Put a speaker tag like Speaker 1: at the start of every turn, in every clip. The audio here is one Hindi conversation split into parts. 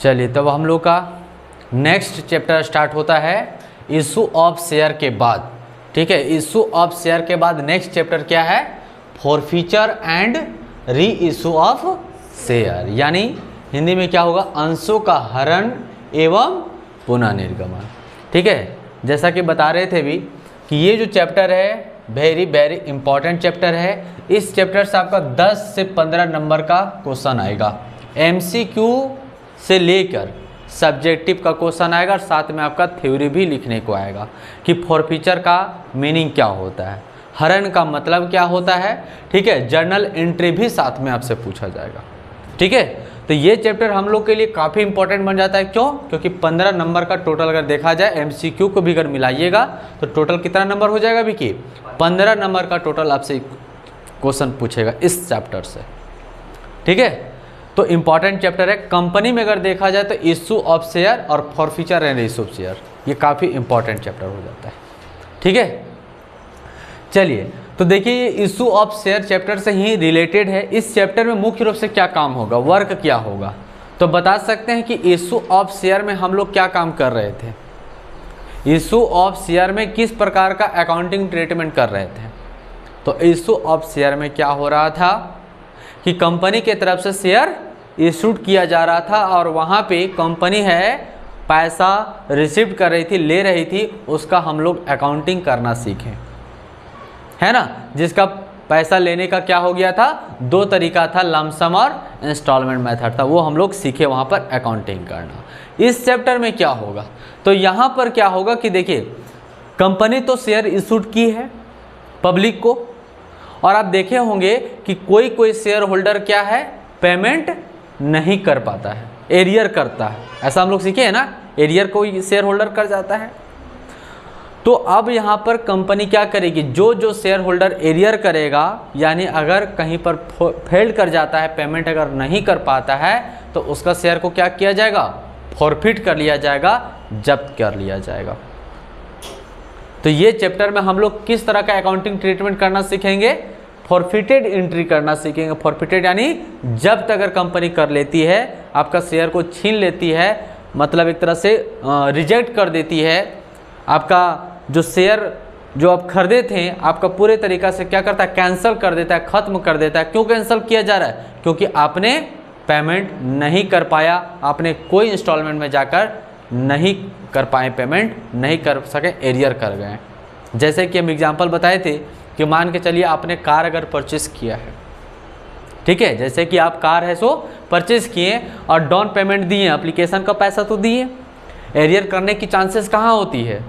Speaker 1: चलिए तब हम लोग का नेक्स्ट चैप्टर स्टार्ट होता है इशू ऑफ शेयर के बाद। ठीक है, इशू ऑफ शेयर के बाद नेक्स्ट चैप्टर क्या है? Forfeiture and re issue of share, यानी हिंदी में क्या होगा? अंशों का हरण एवं पुनः निर्गमन। ठीक है, जैसा कि बता रहे थे भी कि ये जो चैप्टर है वेरी वेरी इंपॉर्टेंट चैप्टर है। इस चैप्टर से आपका 10 से 15 नंबर का क्वेश्चन आएगा, एमसीक्यू से लेकर सब्जेक्टिव का क्वेश्चन आएगा और साथ में आपका थ्योरी भी लिखने को आएगा कि फॉरफीचर का मीनिंग क्या होता है, हरण का मतलब क्या होता है। ठीक है, जर्नल एंट्री भी साथ में आपसे पूछा जाएगा। ठीक है, तो ये चैप्टर हम लोग के लिए काफ़ी इंपॉर्टेंट बन जाता है। क्यों? क्योंकि 15 नंबर का टोटल अगर देखा जाए, एमसीक्यू को भी अगर मिलाइएगा तो टोटल कितना नंबर हो जाएगा विकी? 15 नंबर का टोटल आपसे क्वेश्चन पूछेगा इस चैप्टर से। ठीक है, तो इंपॉर्टेंट चैप्टर है। कंपनी में अगर देखा जाए तो इशू ऑफ शेयर और forfeiture and issue of share, ये काफ़ी इंपॉर्टेंट चैप्टर हो जाता है। ठीक है, चलिए तो देखिए ये इशू ऑफ शेयर चैप्टर से ही रिलेटेड है। इस चैप्टर में मुख्य रूप से क्या काम होगा, वर्क क्या होगा, तो बता सकते हैं कि इशू ऑफ शेयर में हम लोग क्या काम कर रहे थे। इशू ऑफ शेयर में किस प्रकार का अकाउंटिंग ट्रीटमेंट कर रहे थे। तो इशू ऑफ शेयर में क्या हो रहा था कि कंपनी के तरफ से शेयर इशूड किया जा रहा था और वहाँ पे कंपनी है पैसा रिसीव कर रही थी, ले रही थी, उसका हम लोग अकाउंटिंग करना सीखें, है ना। जिसका पैसा लेने का क्या हो गया था, 2 तरीका था, लमसम और इंस्टॉलमेंट मेथड था, वो हम लोग सीखे वहाँ पर अकाउंटिंग करना। इस चैप्टर में क्या होगा, तो यहाँ पर क्या होगा कि देखिए कंपनी तो शेयर इशूड की है पब्लिक को, और आप देखे होंगे कि कोई कोई शेयर होल्डर क्या है, पेमेंट नहीं कर पाता है, एरियर करता है। ऐसा हम लोग सीखे हैं ना, एरियर कोई शेयर होल्डर कर जाता है। तो अब यहाँ पर कंपनी क्या करेगी, जो जो शेयर होल्डर एरियर करेगा, यानी अगर कहीं पर फेल कर जाता है, पेमेंट अगर नहीं कर पाता है, तो उसका शेयर को क्या किया जाएगा, फॉरफिट कर लिया जाएगा, जब्त कर लिया जाएगा। तो ये चैप्टर में हम लोग किस तरह का अकाउंटिंग ट्रीटमेंट करना सीखेंगे, फॉरफिटेड एंट्री करना सीखेंगे। फॉरफिटेड यानी जब्त अगर कंपनी कर लेती है, आपका शेयर को छीन लेती है, मतलब एक तरह से रिजेक्ट कर देती है, आपका जो शेयर जो आप खरीदे थे आपका पूरे तरीका से क्या करता है, कैंसिल कर देता है, ख़त्म कर देता है। क्यों कैंसिल किया जा रहा है, क्योंकि आपने पेमेंट नहीं कर पाया, आपने कोई इंस्टॉलमेंट में जाकर नहीं कर पाए, पेमेंट नहीं कर सके, एरियर कर गए। जैसे कि हम एग्जांपल बताए थे कि मान के चलिए आपने कार अगर परचेस किया है, ठीक है, जैसे कि आप कार है सो परचेस किए और डाउन पेमेंट दिए, एप्लीकेशन का पैसा तो दिए, एरियर करने की चांसेस कहाँ होती है,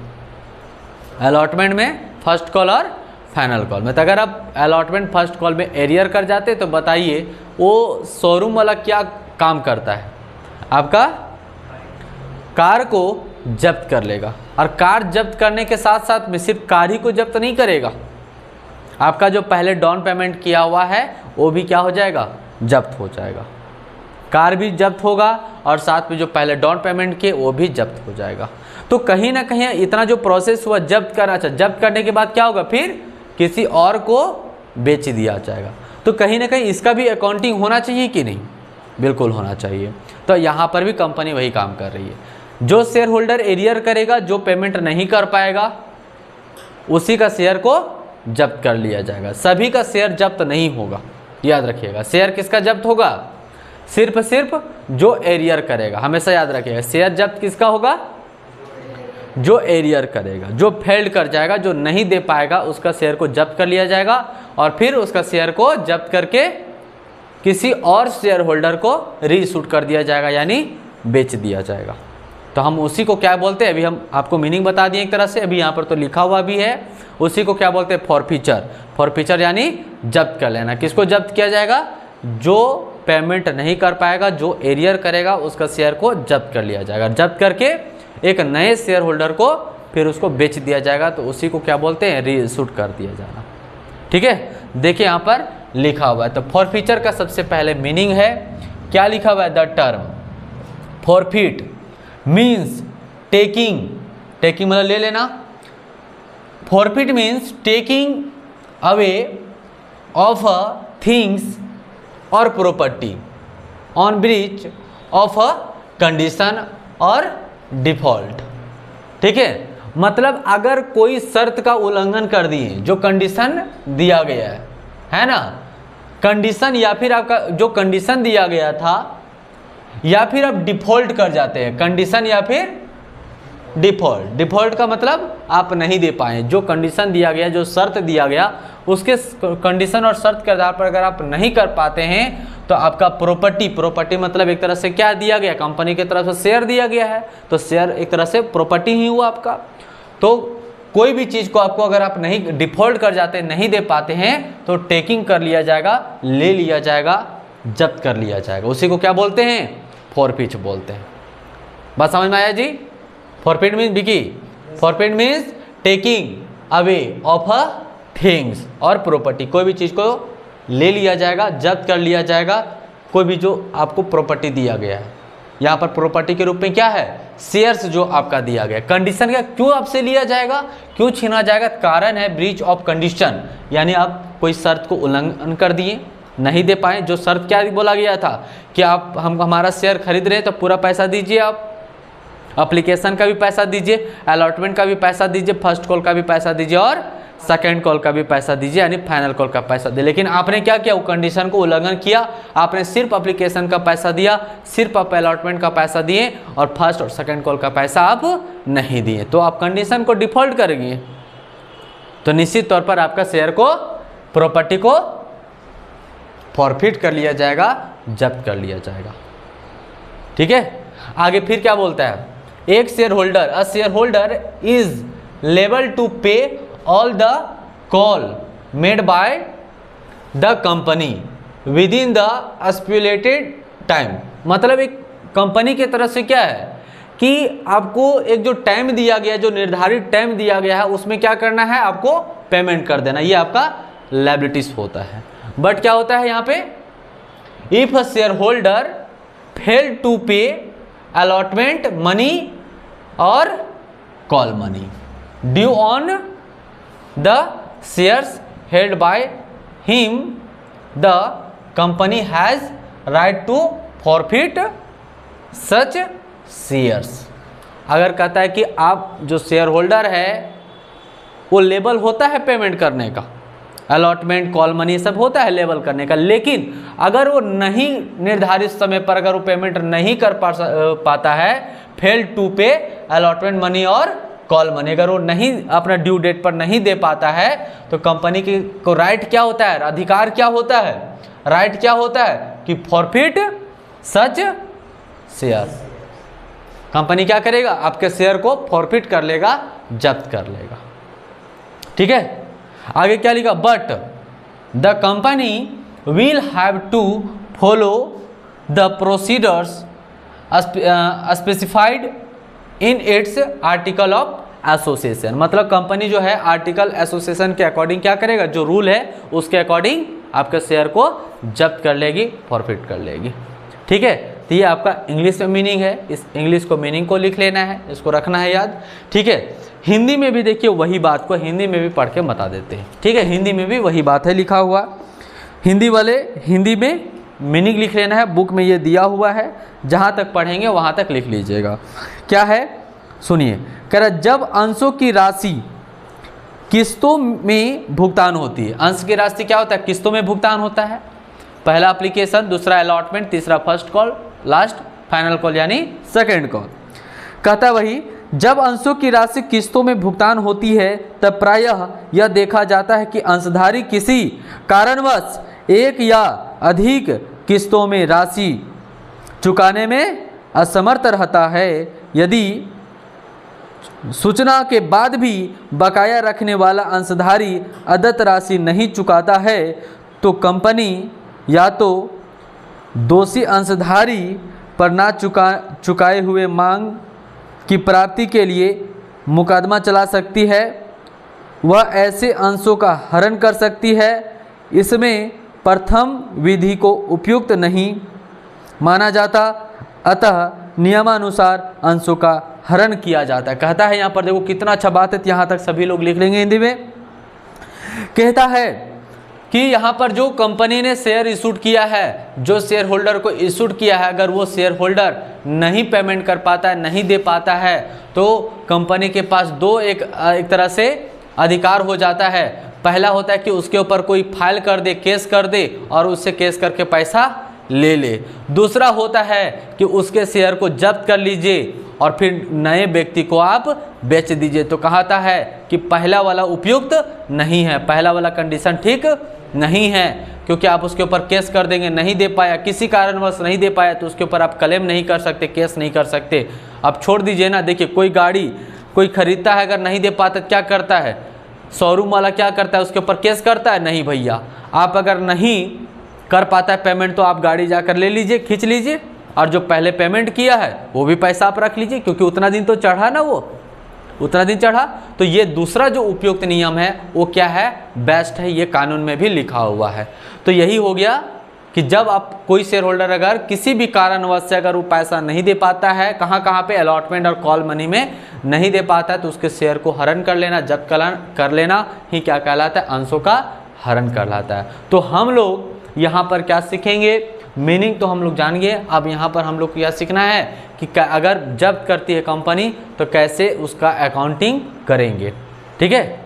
Speaker 1: अलॉटमेंट में, फर्स्ट कॉल और फाइनल कॉल में। तो अगर आप अलॉटमेंट फर्स्ट कॉल में एरियर कर जाते तो बताइए वो शोरूम वाला क्या काम करता है, आपका कार को जब्त कर लेगा, और कार जब्त करने के साथ साथ में सिर्फ कार ही को जब्त नहीं करेगा, आपका जो पहले डाउन पेमेंट किया हुआ है वो भी क्या हो जाएगा, जब्त हो जाएगा। कार भी जब्त होगा और साथ में जो पहले डाउन पेमेंट किए वो भी जब्त हो जाएगा। तो कहीं ना कहीं इतना जो प्रोसेस हुआ जब्त करना चाहिए, जब्त करने के बाद क्या होगा, फिर किसी और को बेच दिया जाएगा। तो कहीं ना कहीं इसका भी अकाउंटिंग होना चाहिए कि नहीं, बिल्कुल होना चाहिए। तो यहाँ पर भी कंपनी वही काम कर रही है, जो शेयर होल्डर एरियर करेगा, जो पेमेंट नहीं कर पाएगा, उसी का शेयर को जब्त कर लिया जाएगा। सभी का शेयर जब्त नहीं होगा, याद रखिएगा। शेयर किसका जब्त होगा, सिर्फ जो एरियर करेगा, हमेशा याद रखिएगा। शेयर जब्त किसका होगा, जो एरियर करेगा, जो फेल्ड कर जाएगा, जो नहीं दे पाएगा, उसका शेयर को जब्त कर लिया जाएगा और फिर उसका शेयर को जब्त करके किसी और शेयर होल्डर को रीइशूड कर दिया जाएगा, यानी बेच दिया जाएगा। तो हम उसी को क्या बोलते हैं, अभी हम आपको मीनिंग बता दिए एक तरह से, अभी यहाँ पर तो लिखा हुआ भी है, उसी को क्या बोलते हैं, फॉरफीचर। फॉरफीचर यानी जब्त कर लेना। किसको जब्त किया जाएगा, जो पेमेंट नहीं कर पाएगा, जो एरियर करेगा, उसका शेयर को जब्त कर लिया जाएगा। जब्त करके एक नए शेयर होल्डर को फिर उसको बेच दिया जाएगा, तो उसी को क्या बोलते हैं, रीइशूड कर दिया जाना। ठीक है, देखिए यहाँ पर लिखा हुआ है। तो फॉरफीचर का सबसे पहले मीनिंग है, क्या लिखा हुआ है, the term forfeit means taking, taking मतलब ले लेना, forfeit means taking away of things और property on breach of a condition और डिफॉल्ट। ठीक है, मतलब अगर कोई शर्त का उल्लंघन कर दिए, जो कंडीशन दिया गया है ना, कंडीशन या फिर आपका जो कंडीशन दिया गया था, या फिर आप डिफॉल्ट कर जाते हैं, कंडीशन या फिर डिफॉल्ट। डिफॉल्ट का मतलब आप नहीं दे पाए, जो कंडीशन दिया गया, जो शर्त दिया गया, उसके कंडीशन और शर्त के आधार पर अगर आप नहीं कर पाते हैं तो आपका प्रॉपर्टी मतलब एक तरह से क्या दिया गया, कंपनी की तरफ से शेयर दिया गया है, तो शेयर एक तरह से प्रॉपर्टी ही हुआ आपका। तो कोई भी चीज़ को आपको अगर आप नहीं डिफॉल्ट कर जाते, नहीं दे पाते हैं, तो टेकिंग कर लिया जाएगा, ले लिया जाएगा, जब्त कर लिया जाएगा। उसी को क्या बोलते हैं, फॉरफिट बोलते हैं। बात समझ में आया जी? फॉरफिट मीन्स बिकी, forfeit means taking away of a things और प्रॉपर्टी। कोई भी चीज़ को ले लिया जाएगा, जब्त कर लिया जाएगा, कोई भी जो आपको प्रॉपर्टी दिया गया है। यहाँ पर प्रॉपर्टी के रूप में क्या है, शेयर्स जो आपका दिया गया। कंडीशन का क्यों आपसे लिया जाएगा, क्यों छीना जाएगा, कारण है ब्रीच ऑफ कंडीशन, यानी आप कोई शर्त को उल्लंघन कर दिए, नहीं दे पाए। जो शर्त क्या बोला गया था कि आप हमारा शेयर खरीद रहे हैं तो पूरा पैसा दीजिए, आप एप्लीकेशन का भी पैसा दीजिए, अलॉटमेंट का भी पैसा दीजिए, फर्स्ट कॉल का भी पैसा दीजिए और सेकेंड कॉल का भी पैसा दीजिए, यानी फाइनल कॉल का पैसा दे। लेकिन आपने क्या किया, वो कंडीशन को उल्लंघन किया, आपने सिर्फ एप्लीकेशन का पैसा दिया, सिर्फ आप अलॉटमेंट का पैसा दिए और फर्स्ट और सेकेंड कॉल का पैसा आप नहीं दिए, तो आप कंडीशन को डिफॉल्ट करेंगे, तो निश्चित तौर पर आपका शेयर को, प्रॉपर्टी को फॉरफिट कर लिया जाएगा, जब्त कर लिया जाएगा। ठीक है, आगे फिर क्या बोलता है, एक shareholder, a shareholder is liable to pay all the call made by the company within the stipulated time। मतलब एक कंपनी की तरफ से क्या है कि आपको एक जो टाइम दिया गया, जो निर्धारित टाइम दिया गया है, उसमें क्या करना है, आपको पेमेंट कर देना, ये आपका लायबिलिटीज होता है। बट क्या होता है यहाँ पे, if a shareholder fail to pay allotment money और call money due on the shares held by him, the company has right to forfeit such shares। अगर कहता है कि आप जो शेयर होल्डर है वो लेबल होता है पेमेंट करने का, अलॉटमेंट कॉल मनी सब होता है लेबल करने का, लेकिन अगर वो नहीं निर्धारित समय पर अगर वो पेमेंट नहीं कर पाता है, fail to pay allotment money और कॉल मनी, अगर वो नहीं अपना ड्यू डेट पर नहीं दे पाता है, तो कंपनी की को राइट क्या होता है, अधिकार क्या होता है, राइट क्या होता है कि फॉरफिट सच शेयर। कंपनी क्या करेगा, आपके शेयर को फॉरफिट कर लेगा, जब्त कर लेगा। ठीक है, आगे क्या लिखा, but the company will have to follow the procedures specified in its article of association. मतलब कंपनी जो है आर्टिकल एसोसिएशन के अकॉर्डिंग क्या करेगा, जो रूल है उसके अकॉर्डिंग आपके शेयर को जब्त कर लेगी, फॉरफिट कर लेगी। ठीक है, तो ये आपका इंग्लिश में मीनिंग है, इस इंग्लिश को मीनिंग को लिख लेना है, इसको रखना है याद। ठीक है, हिंदी में भी देखिए वही बात को हिंदी में भी पढ़ के बता देते हैं। ठीक है, हिंदी में भी वही बात है लिखा हुआ, हिंदी वाले हिंदी में मीनिंग लिख लेना है, बुक में ये दिया हुआ है, जहाँ तक पढ़ेंगे वहाँ तक लिख लीजिएगा। क्या है सुनिए, कह रहा जब अंशों की राशि किस्तों में भुगतान होती है। अंश की राशि क्या होता है, किस्तों में भुगतान होता है, पहला एप्लीकेशन, दूसरा अलॉटमेंट, तीसरा first call, last final call यानी सेकेंड कॉल। कहता वही जब अंशों की राशि किस्तों में भुगतान होती है तब प्रायः यह देखा जाता है कि अंशधारी किसी कारणवश एक या अधिक किस्तों में राशि चुकाने में असमर्थ रहता है। यदि सूचना के बाद भी बकाया रखने वाला अंशधारी अदत्त राशि नहीं चुकाता है तो कंपनी या तो दोषी अंशधारी पर ना चुकाए हुए मांग की प्राप्ति के लिए मुकदमा चला सकती है, वह ऐसे अंशों का हरण कर सकती है। इसमें प्रथम विधि को उपयुक्त नहीं माना जाता, अतः नियमानुसार अंशों का हरण किया जाता है। कहता है यहाँ पर देखो कितना अच्छा बात है, यहाँ तक सभी लोग लिख लेंगे हिंदी में। कहता है कि यहाँ पर जो कंपनी ने शेयर इशूड किया है, जो शेयर होल्डर को इशूड किया है, अगर वो शेयर होल्डर नहीं पेमेंट कर पाता है, नहीं दे पाता है, तो कंपनी के पास एक तरह से अधिकार हो जाता है। पहला होता है कि उसके ऊपर कोई फाइल कर दे, केस कर दे और उससे केस करके पैसा ले ले। दूसरा होता है कि उसके शेयर को जब्त कर लीजिए और फिर नए व्यक्ति को आप बेच दीजिए। तो कहता है कि पहला वाला उपयुक्त नहीं है, पहला वाला कंडीशन ठीक नहीं है, क्योंकि आप उसके ऊपर केस कर देंगे, नहीं दे पाया, किसी कारणवश नहीं दे पाया, तो उसके ऊपर आप क्लेम नहीं कर सकते, केस नहीं कर सकते। अब छोड़ दीजिए ना, देखिए कोई गाड़ी कोई खरीदता है, अगर नहीं दे पाता क्या करता है, शोरूम वाला क्या करता है, उसके ऊपर केस करता है? नहीं भैया, आप अगर नहीं कर पाता है पेमेंट तो आप गाड़ी जाकर ले लीजिए, खींच लीजिए, और जो पहले पेमेंट किया है वो भी पैसा आप रख लीजिए, क्योंकि उतना दिन तो चढ़ा ना, वो उतना दिन चढ़ा। तो ये दूसरा जो उपयुक्त नियम है वो क्या है? बेस्ट है, ये कानून में भी लिखा हुआ है। तो यही हो गया कि जब आप कोई शेयर होल्डर अगर किसी भी कारणवश से अगर वो पैसा नहीं दे पाता है, कहाँ पे, अलॉटमेंट और कॉल मनी में नहीं दे पाता है, तो उसके शेयर को हरण कर लेना, जब्त कर लेना ही क्या कहलाता है? अंशों का हरण कहलाता है। तो हम लोग यहाँ पर क्या सीखेंगे? मीनिंग तो हम लोग जान गए। अब यहाँ पर हम लोग को यह सीखना है कि अगर जब्त करती है कंपनी तो कैसे उसका अकाउंटिंग करेंगे, ठीक है,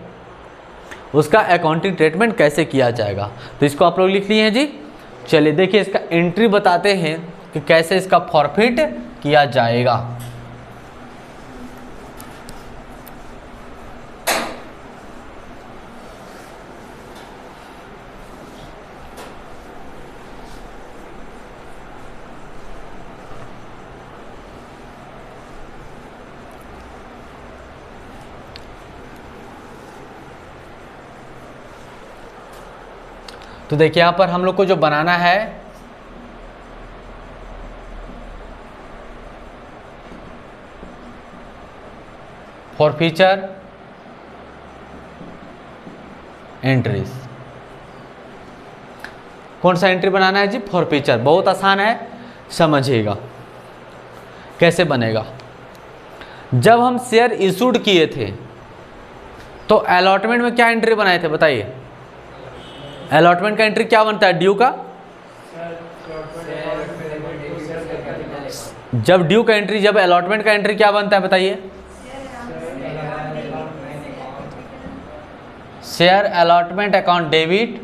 Speaker 1: उसका अकाउंटिंग ट्रीटमेंट कैसे किया जाएगा। तो इसको आप लोग लिख लिए हैं जी। चलिए देखिए, इसका एंट्री बताते हैं कि कैसे इसका फॉरफिट किया जाएगा। तो देखिए यहाँ पर हम लोग को जो बनाना है, फॉरफीचर एंट्रीज। कौन सा एंट्री बनाना है जी? फॉरफीचर। बहुत आसान है, समझिएगा कैसे बनेगा। जब हम शेयर इशूड किए थे तो अलॉटमेंट में क्या एंट्री बनाए थे बताइए? अलॉटमेंट का एंट्री क्या बनता है? ड्यू का, जब ड्यू का एंट्री, जब अलॉटमेंट का एंट्री क्या बनता है बताइए? Share allotment account debit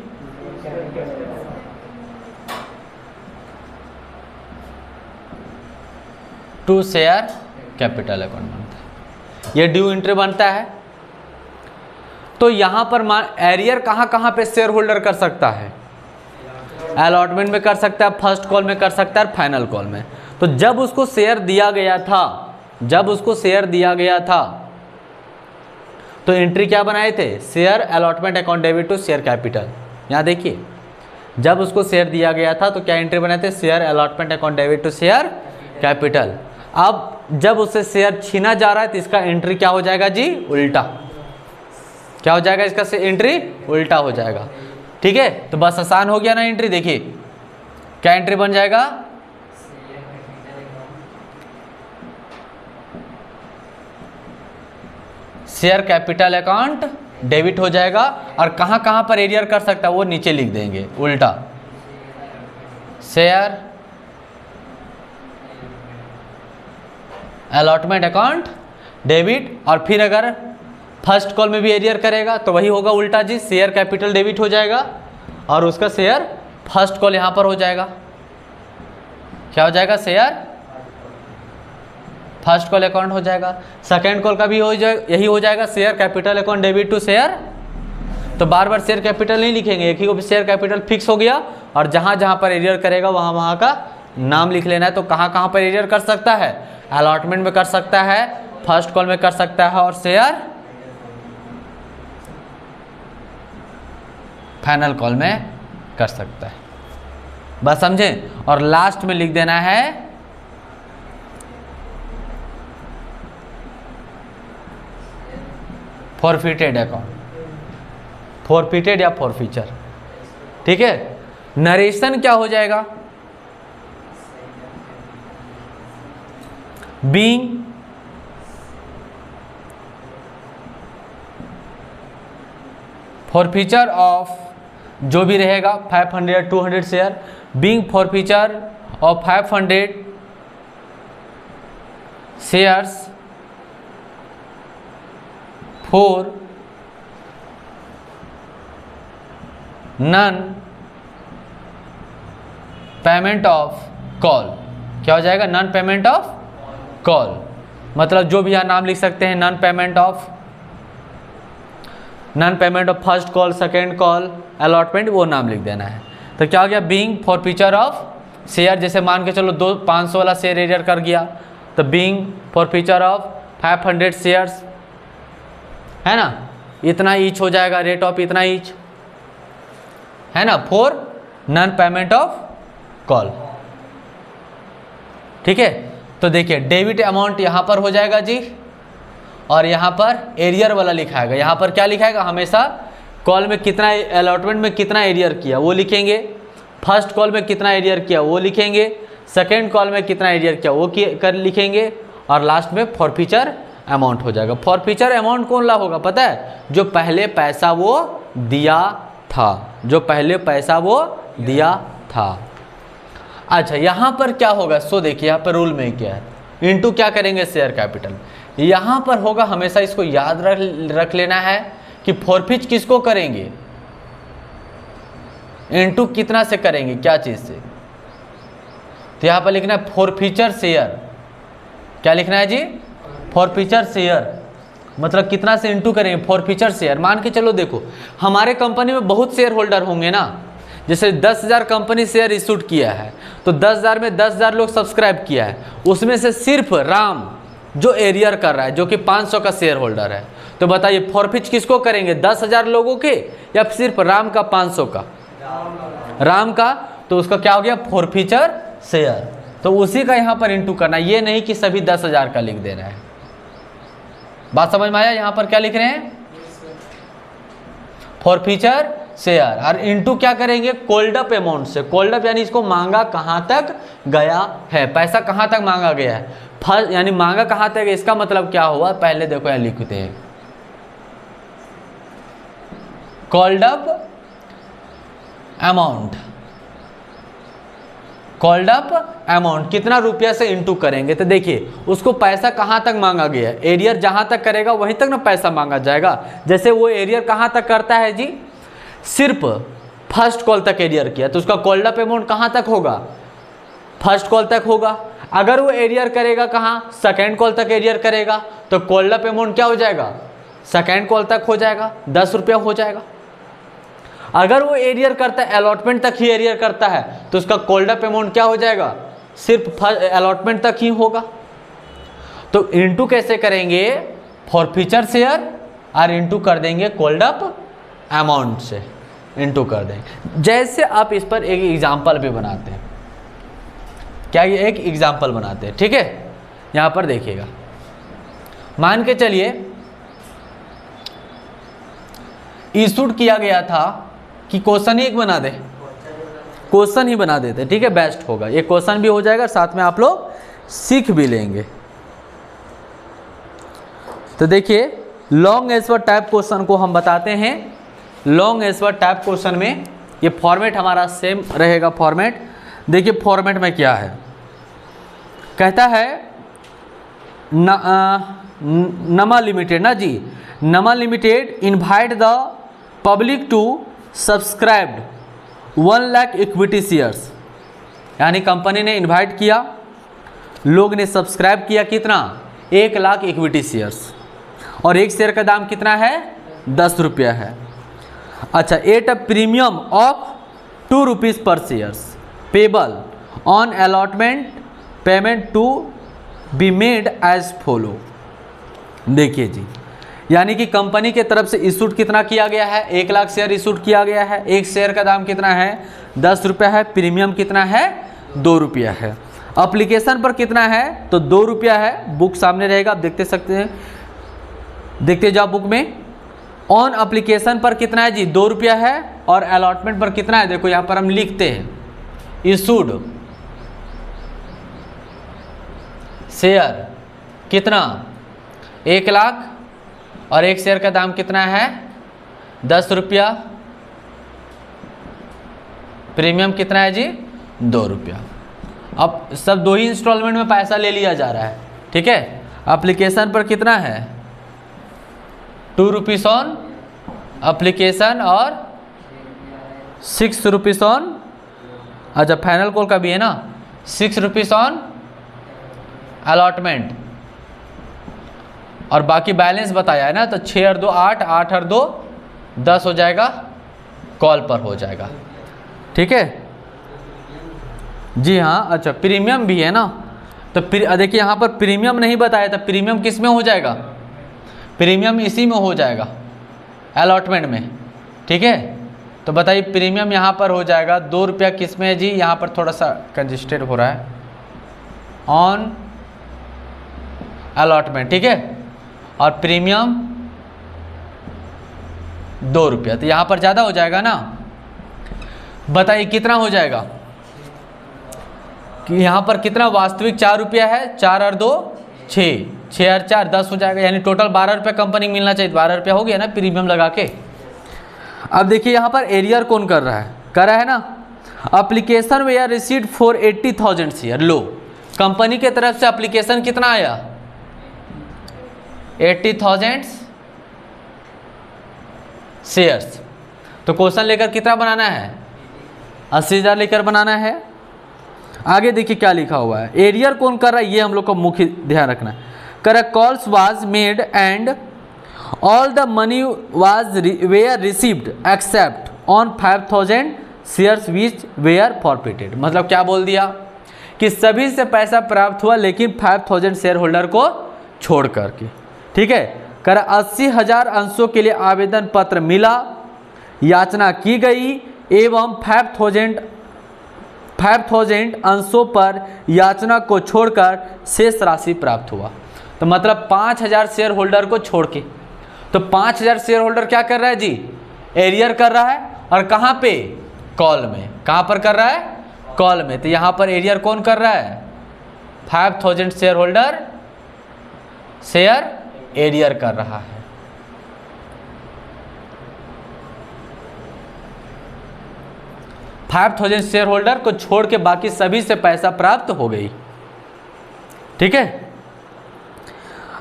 Speaker 1: to share capital account बनता है, ये ड्यू एंट्री बनता है। तो यहां पर एरियर कहां पे शेयर होल्डर कर सकता है? अलॉटमेंट में कर सकता है, फर्स्ट कॉल में कर सकता है, फाइनल कॉल में। तो जब उसको शेयर दिया गया था, तो एंट्री क्या बनाए थे? Share allotment account debit to share capital. यहां देखिए, जब उसको शेयर दिया गया था तो क्या एंट्री बनाए थे? Share allotment account debit to share capital. अब जब उससे शेयर छीना जा रहा है तो इसका एंट्री क्या हो जाएगा जी? उल्टा। क्या हो जाएगा? इसका एंट्री उल्टा हो जाएगा, ठीक है। तो बस आसान हो गया ना एंट्री। देखिए क्या एंट्री बन जाएगा? शेयर कैपिटल अकाउंट डेबिट हो जाएगा। और कहां पर एरियर कर सकता है वो नीचे लिख देंगे उल्टा, शेयर अलॉटमेंट अकाउंट डेबिट। और फिर अगर फर्स्ट कॉल में भी एरियर करेगा तो वही होगा उल्टा जी, शेयर कैपिटल डेबिट हो जाएगा और उसका शेयर फर्स्ट कॉल यहां पर हो जाएगा। क्या हो जाएगा? शेयर फर्स्ट कॉल अकाउंट हो जाएगा। सेकंड कॉल का भी यही हो जाएगा, share capital account debit to share. तो बार बार शेयर कैपिटल नहीं लिखेंगे, एक ही को शेयर कैपिटल फिक्स हो गया। और जहां पर एरियर करेगा वहां का नाम लिख लेना है। तो कहां पर एरियर कर सकता है? अलॉटमेंट में कर सकता है, फर्स्ट कॉल में कर सकता है और शेयर फाइनल कॉल में कर सकता है। बस समझे? और लास्ट में लिख देना है फॉरफिटेड अकाउंट, फॉरफिटेड या फॉरफीचर, ठीक है। नरेशन क्या हो जाएगा? बीइंग forfeiture of जो भी रहेगा 500 200 share, being forfeiture of 500 shares for non payment of call. क्या हो जाएगा? नन पेमेंट ऑफ कॉल, मतलब जो भी यहाँ नाम लिख सकते हैं, non payment of first call, second call, allotment, वो नाम लिख देना है। तो क्या हो गया? बीइंग फॉरफीचर ऑफ शेयर, जैसे मान के चलो 500 वाला शेयर एरियर कर गया, तो बीइंग फॉरफीचर ऑफ 500 शेयर्स, है ना, इतना ईच हो जाएगा, रेट ऑफ इतना ईच, है ना, for non payment of call. ठीक है, तो देखिए डेबिट अमाउंट यहां पर हो जाएगा जी, और यहां पर एरियर वाला लिखाएगा। यहां पर क्या लिखाएगा? हमेशा कॉल में कितना, अलॉटमेंट में कितना एरियर किया वो लिखेंगे, फर्स्ट कॉल में कितना एरियर किया वो लिखेंगे, सेकेंड कॉल में कितना एरियर किया वो कर लिखेंगे, और लास्ट में फॉरफीचर अमाउंट हो जाएगा। फॉरफीचर अमाउंट कौन ला होगा पता है? जो पहले पैसा वो दिया था, जो पहले पैसा वो दिया था। अच्छा, यहाँ पर क्या होगा? सो देखिए यहाँ पर रूल में क्या है, इनटू क्या करेंगे? Share capital. यहाँ पर होगा, हमेशा इसको याद रख लेना है कि फॉरफीच किसको करेंगे, इनटू कितना से करेंगे, क्या चीज से। तो यहाँ पर लिखना है फॉरफीचर शेयर। क्या लिखना है जी? फॉरफीचर शेयर, मतलब कितना से इनटू करेंगे? Forfeiture share. मान के चलो देखो, हमारे कंपनी में बहुत शेयर होल्डर होंगे ना, जैसे 10,000 कंपनी शेयर इशूड किया है, तो 10,000 में 10,000 लोग सब्सक्राइब किया है, उसमें से सिर्फ राम जो एरियर कर रहा है, जो कि 500 का शेयर होल्डर है, तो बताइए फॉरफीच किसको करेंगे? 10,000 लोगों के, या सिर्फ राम का 500 का? राम का, तो उसका क्या हो गया? Forfeiture share. तो उसी का यहाँ पर इंटू करना, ये नहीं कि सभी 10,000 का लिख देना है। बात समझ में आया? यहाँ पर क्या लिख रहे हैं? फॉरफीचर शेयर, और इनटू क्या करेंगे? कॉल्ड अप अमाउंट से। कॉल्ड अप यानी इसको मांगा कहां तक गया है, पैसा कहां तक मांगा गया है, फर्स्ट यानी मांगा कहां तक है, इसका मतलब क्या हुआ? पहले देखो यहां लिखते हैं, called up amount, called up amount कितना रुपया से इनटू करेंगे। तो देखिए उसको पैसा कहां तक मांगा गया है, एरियर जहां तक करेगा वहीं तक ना पैसा मांगा जाएगा। जैसे वो एरियर कहां तक करता है जी? सिर्फ फर्स्ट कॉल तक एरियर किया, तो उसका कॉल्ड अप अमाउंट कहां तक होगा? फर्स्ट कॉल तक होगा। अगर वो एरियर करेगा कहां? सेकेंड कॉल तक एरियर करेगा, तो कॉल्ड अप अमाउंट क्या हो जाएगा? सेकेंड कॉल तक हो जाएगा, 10 रुपया हो जाएगा। अगर वो एरियर करता है, अलॉटमेंट तक ही एरियर करता है, तो उसका कॉल्ड अप अमाउंट क्या हो जाएगा? सिर्फ अलॉटमेंट तक ही होगा। तो इनटू कैसे करेंगे? फॉरफीचर शेयर और इनटू कर देंगे कॉल्ड अप अमाउंट से, इनटू कर देंगे। जैसे आप इस पर एक एग्जाम्पल भी बनाते हैं, क्या ये एक एग्जाम्पल बनाते हैं, ठीक है? यहां पर देखिएगा, मान के चलिए इशूड किया गया था कि क्वेश्चन ही एक बना दे, क्वेश्चन ही बना देते, ठीक है, बेस्ट होगा। ये क्वेश्चन भी हो जाएगा, साथ में आप लोग सीख भी लेंगे। तो देखिए लॉन्ग एस्वर टाइप क्वेश्चन को हम बताते हैं। लॉन्ग एस्वर टाइप क्वेश्चन में ये फॉर्मेट हमारा सेम रहेगा। फॉर्मेट देखिए, फॉर्मेट में क्या है, कहता है नमा लिमिटेड ना जी, नमा limited invite the public to subscribed 1 lakh equity shares, यानी कंपनी ने इनवाइट किया, लोग ने सब्सक्राइब किया, कितना? 1 लाख इक्विटी शेयर्स, और एक शेयर का दाम कितना है? 10 रुपया है। अच्छा, at a premium of 2 rupees पर shares payable on allotment payment to be made as follow. देखिए जी, यानी कि कंपनी के तरफ से इशूड कितना किया गया है? 1 लाख शेयर इशूड किया गया है। एक शेयर का दाम कितना है? 10 रुपया है। प्रीमियम कितना है? 2 रुपया है। एप्लीकेशन पर कितना है? तो 2 रुपया है। बुक सामने रहेगा, आप देखते सकते हैं, देखते जाओ बुक में। ऑन एप्लीकेशन पर कितना है जी? 2 रुपया है। और अलॉटमेंट पर कितना है? देखो यहाँ पर हम लिखते हैं, इशूड शेयर कितना? 1 लाख, और एक शेयर का दाम कितना है? 10 रुपया। प्रीमियम कितना है जी 2 रुपया। अब सब 2 ही इंस्टॉलमेंट में पैसा ले लिया जा रहा है, ठीक है। एप्लीकेशन पर कितना है 2 रुपीज़ ऑन एप्लीकेशन और 6 रुपीज़ ऑन, अच्छा फाइनल कॉल का भी है ना, 6 रुपीज़ ऑन अलॉटमेंट, और बाकी बैलेंस बताया है ना, तो 6 और 2 8, 8 और 2 10 हो जाएगा, कॉल पर हो जाएगा, ठीक है जी हाँ। अच्छा प्रीमियम भी है ना, तो देखिए यहाँ पर प्रीमियम नहीं बताया था, प्रीमियम किस में हो जाएगा, प्रीमियम इसी में हो जाएगा अलॉटमेंट में, ठीक है। तो बताइए प्रीमियम यहाँ पर हो जाएगा 2 रुपया किस में है जी, यहाँ पर थोड़ा सा कंजेस्टेड हो रहा है, ऑन अलॉटमेंट, ठीक है, और प्रीमियम 2 रुपया, तो यहाँ पर ज़्यादा हो जाएगा ना। बताइए कितना हो जाएगा कि यहाँ पर कितना वास्तविक 4 रुपया है, 4 और 2 6, 6 और 4 10 हो जाएगा, यानी टोटल 12 रुपया कंपनी मिलना चाहिए, 12 रुपया हो गया ना प्रीमियम लगा के। अब देखिए यहाँ पर एरियर कौन कर रहा है ना, application were received for 80,000 share, लो कंपनी के तरफ से एप्लीकेशन कितना आया 80,000 शेयर्स, तो क्वेश्चन लेकर कितना बनाना है 80,000 लेकर बनाना है। आगे देखिए क्या लिखा हुआ है, एरियर कौन कर रहा है, ये हम लोग को मुख्य ध्यान रखना है। Correct calls was made and all the money was were received except on 5,000 shares which were forfeited, मतलब क्या बोल दिया कि सभी से पैसा प्राप्त हुआ लेकिन 5,000 शेयर होल्डर को छोड़ करके, ठीक है। कर 80,000 अंशों के लिए आवेदन पत्र मिला, याचना की गई एवं 5,000 अंशों पर याचना को छोड़कर शेष राशि प्राप्त हुआ। तो मतलब 5,000 शेयर होल्डर को छोड़ के, तो 5,000 शेयर होल्डर क्या कर रहा है जी एरियर कर रहा है, और कहाँ पे कॉल में, कहाँ पर कर रहा है कॉल में, तो यहाँ पर एरियर कौन कर रहा है 5,000 शेयर होल्डर शेयर एरियर कर रहा है। $5,000 शेयर होल्डर को छोड़ के बाकी सभी से पैसा प्राप्त हो गई, ठीक है।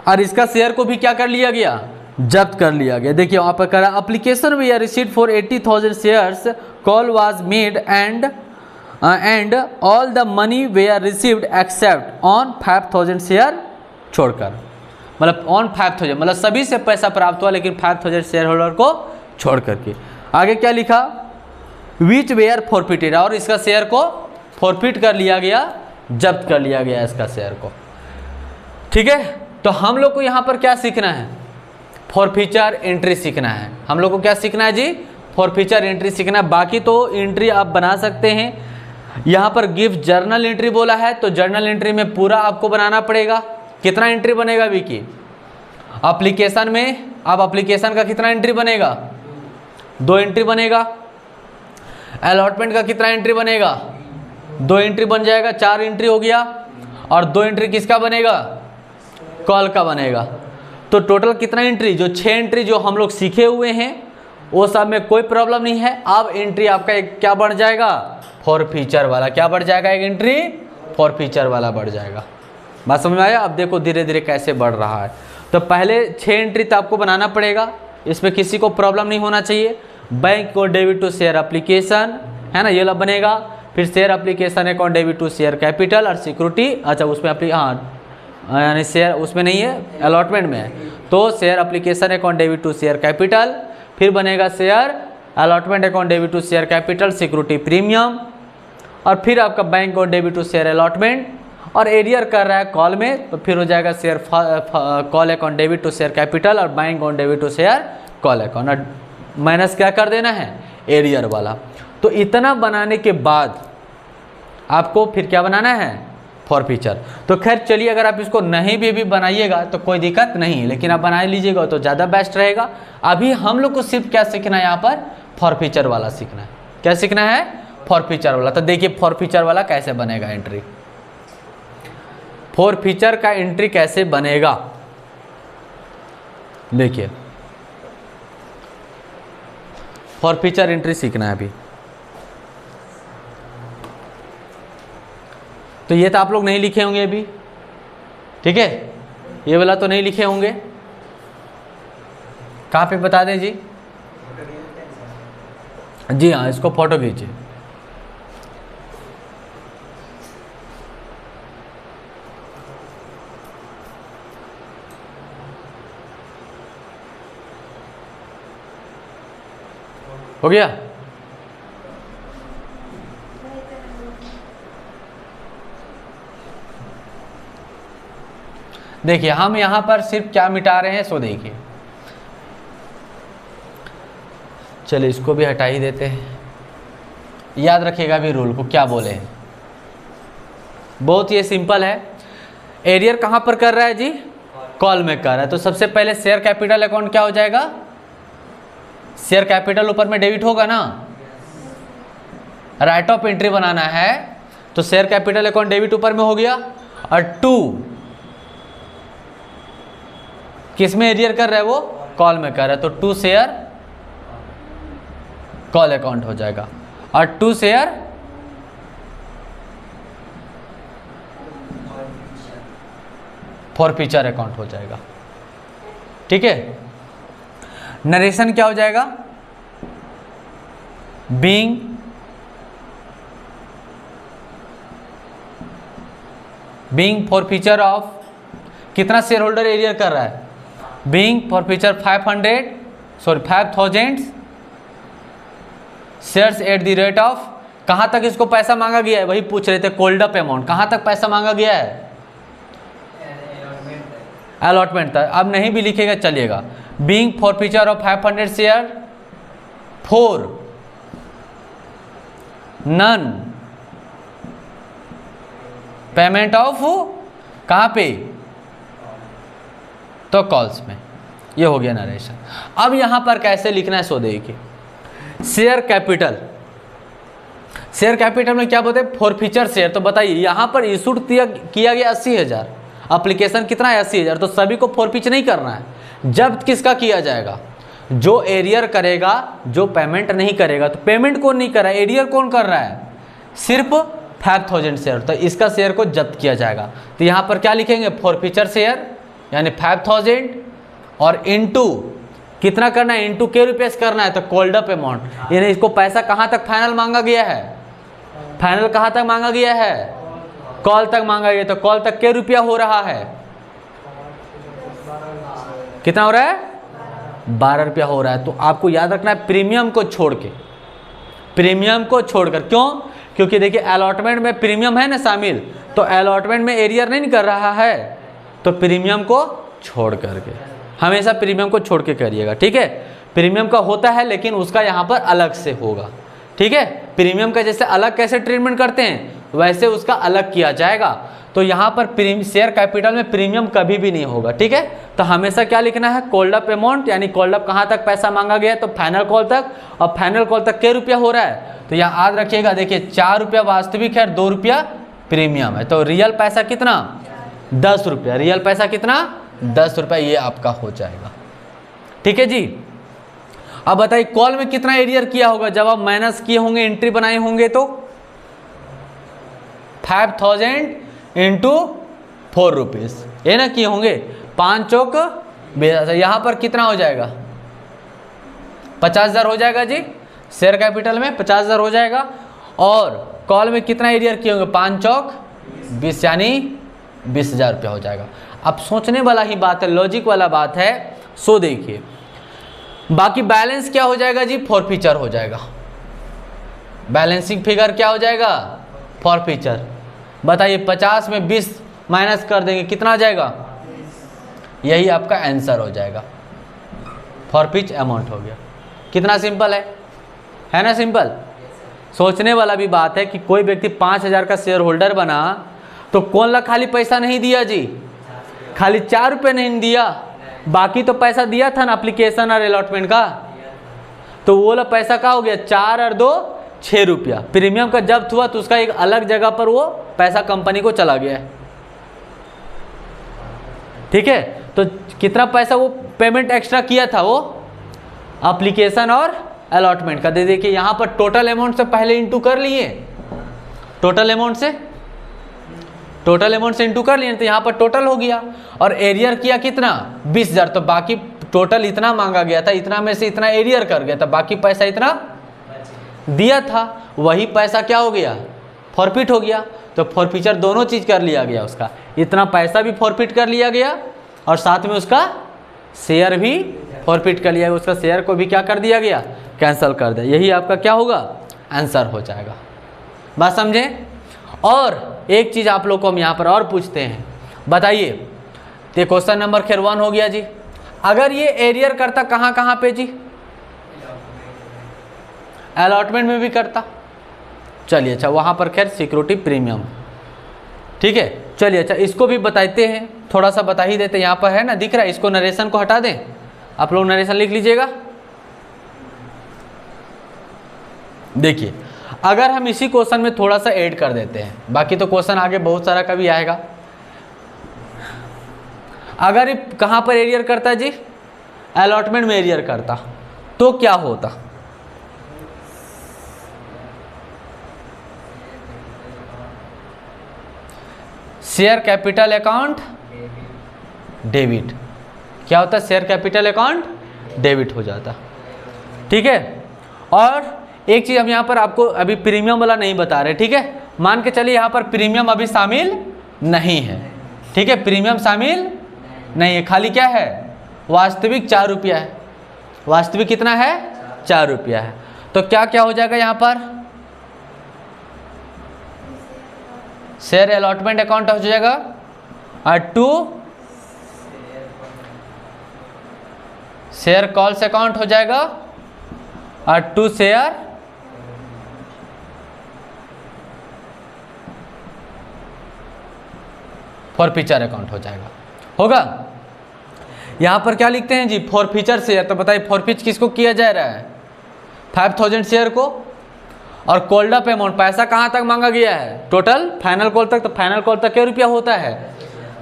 Speaker 1: और इसका शेयर को भी क्या कर लिया गया जब्त कर लिया गया। देखिए वहां पर करा application we are received for 80,000 shares, call was made and all the money were received except on 5,000 share छोड़कर, मतलब ऑन 5,000 मतलब सभी से पैसा प्राप्त हुआ लेकिन 5,000 शेयर होल्डर को छोड़ करके। आगे क्या लिखा विच वेयर फॉरफिटेड, और इसका शेयर को फॉरफिट कर लिया गया, जब्त कर लिया गया इसका शेयर को, ठीक है। तो हम लोग को यहाँ पर क्या सीखना है फॉरफीचर एंट्री सीखना है, हम लोग को क्या सीखना है जी फॉरफीचर एंट्री सीखना है। बाकी तो एंट्री आप बना सकते हैं, यहाँ पर गिव जर्नल एंट्री बोला है तो जर्नल एंट्री में पूरा आपको बनाना पड़ेगा। कितना एंट्री बनेगा विकी एप्लीकेशन में, आप एप्लीकेशन का कितना एंट्री बनेगा 2 एंट्री बनेगा, अलॉटमेंट का कितना एंट्री बनेगा 2 एंट्री बन जाएगा, 4 एंट्री हो गया, और 2 एंट्री किसका बनेगा कॉल का बनेगा। तो टोटल कितना एंट्री, जो 6 एंट्री जो हम लोग सीखे हुए हैं वो सब में कोई प्रॉब्लम नहीं है। अब एंट्री आपका एक क्या बढ़ जाएगा फॉरफीचर वाला, क्या बढ़ जाएगा एक एंट्री फॉरफीचर वाला बढ़ जाएगा। बात समझ में आया। अब देखो धीरे धीरे कैसे बढ़ रहा है। तो पहले 6 एंट्री तो आपको बनाना पड़ेगा, इसमें किसी को प्रॉब्लम नहीं होना चाहिए। बैंक को डेबिट टू शेयर एप्लीकेशन है ना, ये ला बनेगा। फिर share application account debit to share capital और सिक्योरिटी, अच्छा उसमें यानी शेयर उसमें नहीं है अलॉटमेंट में है, तो share application account debit to share capital. फिर बनेगा share allotment account debit to share capital security premium, और फिर आपका bank account debit to share allotment, और एरियर कर रहा है कॉल में तो फिर हो जाएगा share call account debit to share capital और bank account debit to share call account, और माइनस क्या कर देना है एरियर वाला। तो इतना बनाने के बाद आपको फिर क्या बनाना है फॉरफीचर। तो खैर चलिए, अगर आप इसको नहीं भी बनाइएगा तो कोई दिक्कत नहीं, लेकिन आप बना लीजिएगा तो ज़्यादा बेस्ट रहेगा। अभी हम लोग को सिर्फ क्या सीखना है यहाँ पर फॉरफीचर वाला सीखना है। क्या सीखना है फॉरफीचर वाला। तो देखिए फॉरफीचर वाला कैसे बनेगा एंट्री, फॉरफीचर का एंट्री कैसे बनेगा। देखिए फॉरफीचर एंट्री सीखना है अभी। तो ये तो आप लोग नहीं लिखे होंगे अभी, ठीक है, ये वाला तो नहीं लिखे होंगे। कहाँ पे बता दें जी? जी हाँ, इसको फोटो खींचिए। हो गया? देखिए हम यहां पर सिर्फ क्या मिटा रहे हैं, सो देखिए, चलिए इसको भी हटा ही देते हैं। याद रखिएगा अभी रूल को, क्या बोले हैं, बहुत ये सिंपल है। एरियर कहां पर कर रहा है जी? कॉल में कर रहा है। तो सबसे पहले शेयर कैपिटल अकाउंट क्या हो जाएगा? शेयर कैपिटल ऊपर में डेबिट होगा ना, राइट ऑफ एंट्री बनाना है तो शेयर कैपिटल अकाउंट डेबिट ऊपर में हो गया। और 2 किस में एरियर कर रहा है? वो कॉल में कर रहा है, तो 2 शेयर कॉल अकाउंट हो जाएगा और 2 शेयर फॉरफीचर अकाउंट हो जाएगा। ठीक है, नरेशन क्या हो जाएगा? बीइंग फॉरफीचर ऑफ, कितना शेयर होल्डर एरियर कर रहा है? Being forfeiture 5000 shares at the rate of, कहां तक इसको पैसा मांगा गया है? वही पूछ रहे थे, कोल्ड अप अमाउंट कहां तक पैसा मांगा गया है? अलॉटमेंट तक। अब नहीं भी लिखेगा चलिएगा। Being forfeiture of 500 share for non payment of, कहां पे? तो कॉल्स में। ये हो गया नरेशन। अब यहां पर कैसे लिखना है सो देखिए। शेयर कैपिटल, शेयर कैपिटल में क्या बोलते हैं? Forfeiture share. तो बताइए यहां पर इशूड किया गया 80,000, एप्लीकेशन कितना है? 80,000। तो सभी को फॉरफीच नहीं करना है, जब्त किसका किया जाएगा? जो एरियर करेगा, जो पेमेंट नहीं करेगा। तो पेमेंट कौन नहीं कर रहा है? एरियर कौन कर रहा है? सिर्फ 5000 शेयर। तो इसका शेयर को जब्त किया जाएगा। तो यहां पर क्या लिखेंगे? फॉरफीचर शेयर यानी 5000 और इनटू कितना करना है? इनटू के रुपये करना है, तो कॉल्ड अप अमाउंट, यानी इसको पैसा कहां तक फाइनल मांगा गया है? फाइनल कहां तक मांगा गया है? कॉल तक मांगा गया। तो कॉल तक के रुपया हो रहा है? कितना हो रहा है? 12 रुपया हो रहा है। तो आपको याद रखना है प्रीमियम को छोड़ के, प्रीमियम को छोड़कर। क्यों? क्योंकि देखिए अलॉटमेंट में प्रीमियम है ना शामिल, तो अलॉटमेंट में एरियर नहीं कर रहा है, तो प्रीमियम को छोड़ करके, हमेशा प्रीमियम को छोड़ के करिएगा। ठीक है, प्रीमियम का होता है लेकिन उसका यहाँ पर अलग से होगा। ठीक है, प्रीमियम का जैसे अलग कैसे ट्रीटमेंट करते हैं वैसे उसका अलग किया जाएगा। तो यहाँ पर शेयर कैपिटल में प्रीमियम कभी भी नहीं होगा। ठीक है, तो हमेशा क्या लिखना है? कॉल्ड अप अमाउंट, यानी कॉल्ड अप कहाँ तक पैसा मांगा गया है? तो फाइनल कॉल तक, और फाइनल कॉल तक के रुपया हो रहा है? तो यहाँ याद रखिएगा, देखिए 4 रुपया वास्तविक है और 2 रुपया प्रीमियम है। तो रियल पैसा कितना? 10 रुपया। रियल पैसा कितना? 10 रुपया। ये आपका हो जाएगा। ठीक है जी। अब बताइए कॉल में कितना एरियर किया होगा? जब आप माइनस किए होंगे, एंट्री बनाए होंगे, तो 5000 इंटू 4 रुपीज, ये ना किए होंगे। 5 चौक 20,000। यहाँ पर कितना हो जाएगा? 50,000 हो जाएगा जी। शेयर कैपिटल में 50,000 हो जाएगा। और कॉल में कितना एरियर किए होंगे? 5 चौक 20, यानी 20,000 रुपया हो जाएगा। अब सोचने वाला ही बात है, लॉजिक वाला बात है। सो देखिए बाकी बैलेंस क्या हो जाएगा जी? फॉरफीचर हो जाएगा। बैलेंसिंग फिगर क्या हो जाएगा? फॉरफीचर। बताइए 50 में 20 माइनस कर देंगे, कितना आ जाएगा? यही आपका आंसर हो जाएगा। फॉरफीच अमाउंट हो गया। कितना सिंपल है ना? सिंपल। सोचने वाला भी बात है कि कोई व्यक्ति 5,000 का शेयर होल्डर बना तो कौन ला खाली पैसा नहीं दिया जी? खाली 4 रुपये नहीं दिया, बाकी तो पैसा दिया था ना एप्लीकेशन और अलॉटमेंट का। तो वो वाला पैसा क्या हो गया? 4 और 2 6 रुपया। प्रीमियम का जब्त हुआ तो उसका एक अलग जगह पर वो पैसा कंपनी को चला गया है। ठीक है, तो कितना पैसा वो पेमेंट एक्स्ट्रा किया था? वो एप्लीकेशन और अलॉटमेंट का। देखिए यहाँ पर टोटल अमाउंट से पहले इंटू कर लिए, टोटल अमाउंट से टोटल अमाउंट से इंटू कर लिए तो यहाँ पर टोटल हो गया, और एरियर किया कितना 20,000, तो बाकी टोटल इतना मांगा गया था, इतना में से इतना एरियर कर गया था, बाकी पैसा इतना दिया था, वही पैसा क्या हो गया फॉरफिट हो गया। तो फॉरफीचर दोनों चीज़ कर लिया गया, उसका इतना पैसा भी फॉरफिट कर लिया गया और साथ में उसका शेयर भी फॉरफिट कर लिया गया, उसका शेयर को भी क्या कर दिया गया कैंसिल कर दिया। यही आपका क्या होगा आंसर हो जाएगा। बात समझे। और एक चीज़ आप लोग को हम यहाँ पर और पूछते हैं, बताइए, तो क्वेश्चन नंबर खैर 1 हो गया जी। अगर ये एरियर करता कहाँ कहाँ पे जी, अलॉटमेंट में भी करता, चलिए अच्छा वहाँ पर खैर सिक्योरिटी प्रीमियम, ठीक है। चलिए अच्छा इसको भी बताते हैं, थोड़ा सा बता ही देते, यहाँ पर है ना दिख रहा है, इसको नरेशन को हटा दें, आप लोग नरेशन लिख लीजिएगा। देखिए अगर हम इसी क्वेश्चन में थोड़ा सा ऐड कर देते हैं, बाकी तो क्वेश्चन आगे बहुत सारा का भी आएगा। अगर कहाँ पर एरियर करता जी, अलॉटमेंट में एरियर करता, तो क्या होता, शेयर कैपिटल अकाउंट डेबिट, क्या होता शेयर कैपिटल अकाउंट डेबिट हो जाता, ठीक है। और एक चीज़ हम यहाँ पर आपको अभी प्रीमियम वाला नहीं बता रहे, ठीक है, मान के चलिए यहाँ पर प्रीमियम अभी शामिल नहीं है, ठीक है, प्रीमियम शामिल नहीं है, खाली क्या है वास्तविक 4 रुपया है, वास्तविक कितना है 4 रुपया है। तो क्या क्या हो जाएगा यहाँ पर, शेयर अलॉटमेंट अकाउंट हो जाएगा और 2 शेयर कॉल्स अकाउंट हो जाएगा और 2 शेयर फॉरफीचर अकाउंट हो जाएगा, होगा। यहां पर क्या लिखते हैं जी फॉरफीचर शेयर, तो बताइए फॉरफीच किसको किया जा रहा है 5000 शेयर को, और कॉल्ड अप अमाउंट पैसा कहाँ तक मांगा गया है टोटल फाइनल कॉल तक, तो फाइनल कॉल तक क्या रुपया होता है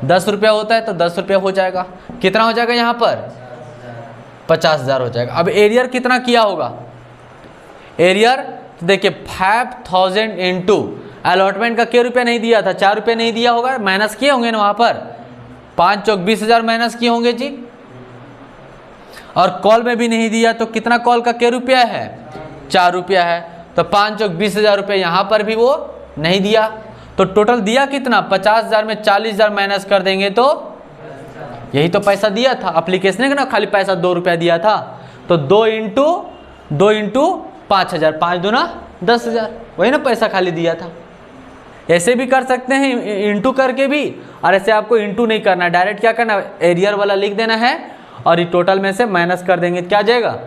Speaker 1: 10 रुपया होता है, तो 10 रुपया हो जाएगा, कितना हो जाएगा यहाँ पर 50,000 हो जाएगा। अब एरियर कितना किया होगा, एरियर तो देखिए 5000 इंटू अलॉटमेंट का क्या रुपया नहीं दिया था 4 रुपये नहीं दिया होगा, माइनस किए होंगे ना वहाँ पर 5 चौक 20,000 माइनस किए होंगे जी, और कॉल में भी नहीं दिया, तो कितना कॉल का क्या रुपया है 4 रुपया है, तो 5 चौक 20,000 रुपये यहाँ पर भी वो नहीं दिया, तो टोटल दिया कितना 50,000 में 40,000 माइनस कर देंगे तो यही तो पैसा दिया था एप्लीकेशन ने ना, खाली पैसा 2 रुपया दिया था, तो 2 इंटू 5,000, 5 दूना 10,000, वही ना पैसा खाली दिया था। ऐसे भी कर सकते हैं इंटू करके भी, और ऐसे आपको इंटू नहीं करना, डायरेक्ट क्या करना एरियर वाला लिख देना है और ये टोटल में से माइनस कर देंगे, क्या जाएगा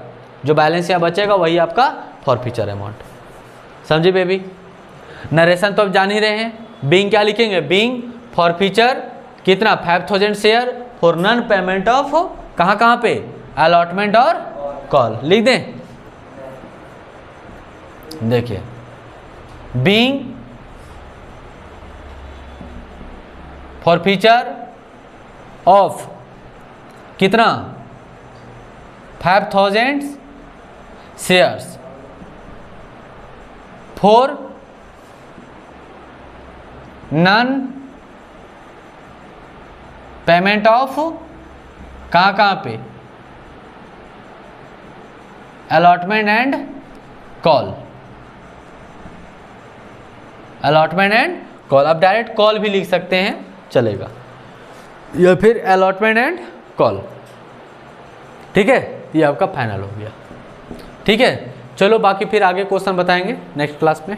Speaker 1: जो बैलेंस यहाँ बचेगा वही आपका फॉरफीचर अमाउंट, समझे बेबी। नरेशन तो आप जान ही रहे हैं, बीइंग क्या लिखेंगे, बीइंग फॉरफीचर कितना 5000 share for non payment of कहाँ कहाँ पे अलॉटमेंट और कॉल, लिख दें। देखिए बीइंग फॉरफीचर ऑफ कितना 5000 shares for non payment of कहाँ कहाँ पे allotment and call, allotment and call, आप डायरेक्ट कॉल भी लिख सकते हैं चलेगा, या फिर अलॉटमेंट एंड कॉल, ठीक है, ये आपका फाइनल हो गया, ठीक है। चलो बाकी फिर आगे क्वेश्चन बताएंगे नेक्स्ट क्लास में।